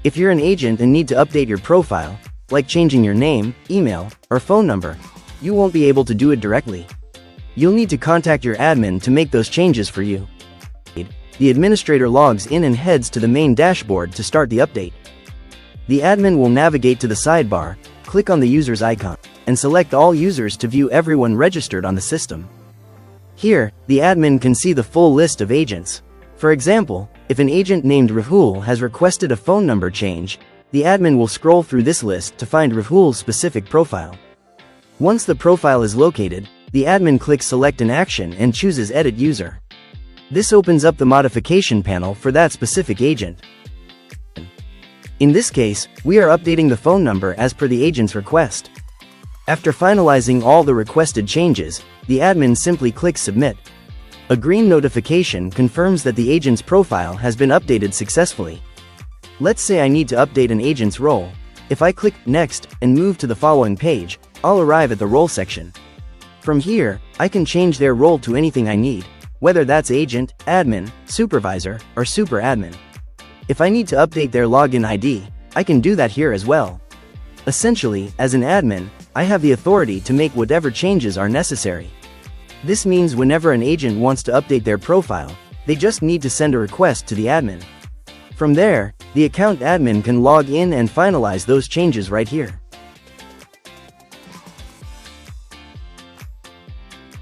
If you're an agent and need to update your profile, like changing your name, email, or phone number, you won't be able to do it directly. You'll need to contact your admin to make those changes for you. The administrator logs in and heads to the main dashboard to start the update. The admin will navigate to the sidebar, click on the user's icon, and select all users to view everyone registered on the system. Here, the admin can see the full list of agents. For example, if an agent named Rahul has requested a phone number change, the admin will scroll through this list to find Rahul's specific profile. Once the profile is located, the admin clicks Select an Action and chooses Edit User. This opens up the modification panel for that specific agent. In this case, we are updating the phone number as per the agent's request. After finalizing all the requested changes, the admin simply clicks Submit. A green notification confirms that the agent's profile has been updated successfully. Let's say I need to update an agent's role. If I click Next and move to the following page, I'll arrive at the role section. From here, I can change their role to anything I need, whether that's agent, admin, supervisor, or super admin. If I need to update their login ID, I can do that here as well. Essentially, as an admin, I have the authority to make whatever changes are necessary. This means whenever an agent wants to update their profile, they just need to send a request to the admin. From there, the account admin can log in and finalize those changes right here.